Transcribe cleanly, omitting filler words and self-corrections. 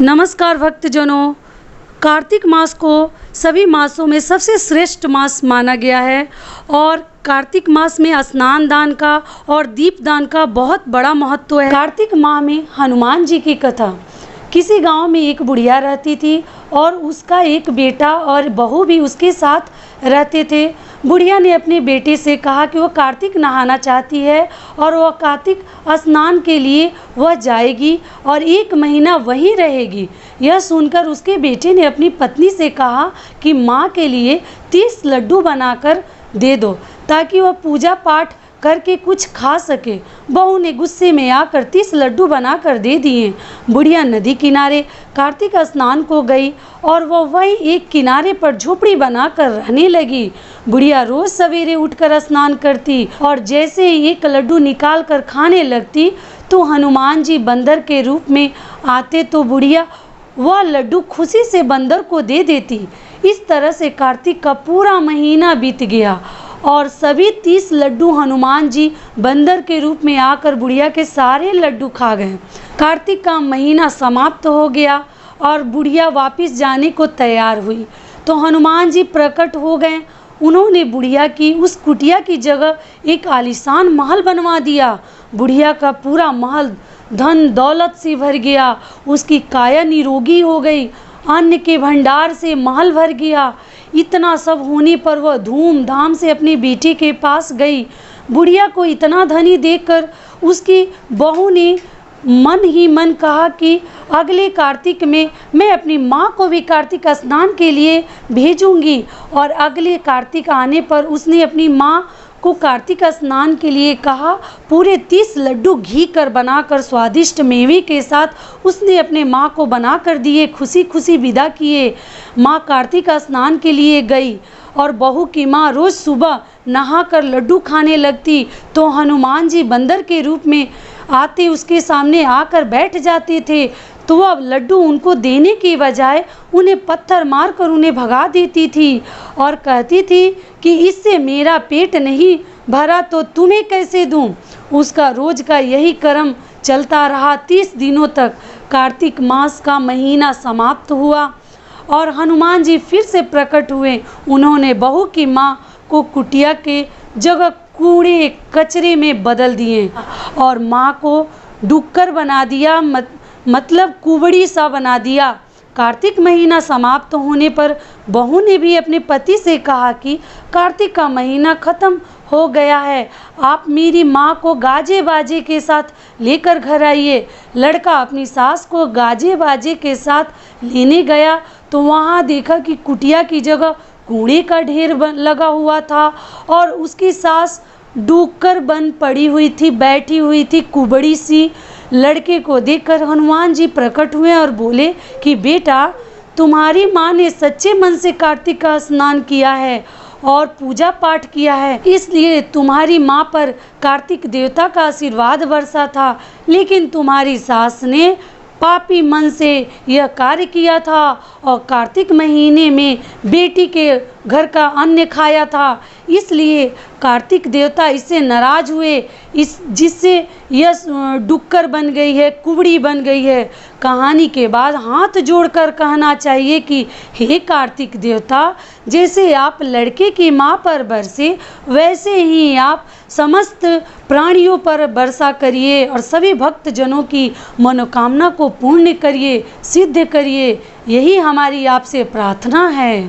नमस्कार भक्तजनों, कार्तिक मास को सभी मासों में सबसे श्रेष्ठ मास माना गया है और कार्तिक मास में स्नान दान का और दीप दान का बहुत बड़ा महत्व है। कार्तिक माह में हनुमान जी की कथा। किसी गांव में एक बुढ़िया रहती थी और उसका एक बेटा और बहू भी उसके साथ रहते थे। बुढ़िया ने अपने बेटे से कहा कि वह कार्तिक नहाना चाहती है और वह कार्तिक स्नान के लिए वह जाएगी और 1 महीना वहीं रहेगी। यह सुनकर उसके बेटे ने अपनी पत्नी से कहा कि माँ के लिए 30 लड्डू बनाकर दे दो ताकि वह पूजा पाठ करके कुछ खा सके। बहू ने गुस्से में आकर 30 लड्डू बनाकर दे दिए। बुढ़िया नदी किनारे कार्तिक स्नान को गई और वह वही एक किनारे पर झोपड़ी बनाकर रहने लगी। बुढ़िया रोज सवेरे उठकर स्नान करती और जैसे ही 1 लड्डू निकाल कर खाने लगती तो हनुमान जी बंदर के रूप में आते तो बुढ़िया वह लड्डू खुशी से बंदर को दे देती। इस तरह से कार्तिक का पूरा महीना बीत गया और सभी 30 लड्डू हनुमान जी बंदर के रूप में आकर बुढ़िया के सारे लड्डू खा गए। कार्तिक का महीना समाप्त हो गया और बुढ़िया वापस जाने को तैयार हुई तो हनुमान जी प्रकट हो गए। उन्होंने बुढ़िया की उस कुटिया की जगह एक आलीशान महल बनवा दिया। बुढ़िया का पूरा महल धन दौलत से भर गया, उसकी काया निरोगी हो गई, अन्न के भंडार से महल भर गया। इतना सब होने पर वह धूमधाम से अपनी बेटी के पास गई। बुढ़िया को इतना धनी देखकर उसकी बहू ने मन ही मन कहा कि अगले कार्तिक में मैं अपनी माँ को भी कार्तिक स्नान के लिए भेजूंगी। और अगले कार्तिक आने पर उसने अपनी माँ को कार्तिक स्नान के लिए कहा। पूरे 30 लड्डू घी कर बनाकर स्वादिष्ट मेवे के साथ उसने अपने माँ को बनाकर दिए। खुशी खुशी विदा किए। माँ कार्तिक स्नान के लिए गई और बहू की माँ रोज सुबह नहाकर लड्डू खाने लगती तो हनुमान जी बंदर के रूप में आते उसके सामने आकर बैठ जाते थे तो वह लड्डू उनको देने की बजाय उन्हें पत्थर मारकर उन्हें भगा देती थी और कहती थी कि इससे मेरा पेट नहीं भरा तो तुम्हें कैसे दूं। उसका रोज का यही क्रम चलता रहा। 30 दिनों तक कार्तिक मास का महीना समाप्त हुआ और हनुमान जी फिर से प्रकट हुए। उन्होंने बहू की माँ को कुटिया के जगह कूड़े कचरे में बदल दिए और माँ को डुक्कर बना दिया, मतलब कुबड़ी सा बना दिया। कार्तिक महीना समाप्त होने पर बहू ने भी अपने पति से कहा कि कार्तिक का महीना खत्म हो गया है, आप मेरी माँ को गाजे बाजे के साथ लेकर घर आइए। लड़का अपनी सास को गाजे बाजे के साथ लेने गया तो वहाँ देखा कि कुटिया की जगह कूड़े का ढेर लगा हुआ था और उसकी सास डूबकर बन पड़ी हुई थी, बैठी हुई थी कुबड़ी सी। लड़के को देखकर हनुमान जी प्रकट हुए और बोले कि बेटा, तुम्हारी माँ ने सच्चे मन से कार्तिक का स्नान किया है और पूजा पाठ किया है, इसलिए तुम्हारी माँ पर कार्तिक देवता का आशीर्वाद बरसा था। लेकिन तुम्हारी सास ने पापी मन से यह कार्य किया था और कार्तिक महीने में बेटी के घर का अन्न खाया था, इसलिए कार्तिक देवता इससे नाराज हुए, जिससे यह डुक्कर बन गई है, कुबड़ी बन गई है। कहानी के बाद हाथ जोड़कर कहना चाहिए कि हे कार्तिक देवता, जैसे आप लड़के की माँ पर बरसे वैसे ही आप समस्त प्राणियों पर वर्षा करिए और सभी भक्त जनों की मनोकामना को पूर्ण करिए, सिद्ध करिए। यही हमारी आपसे प्रार्थना है।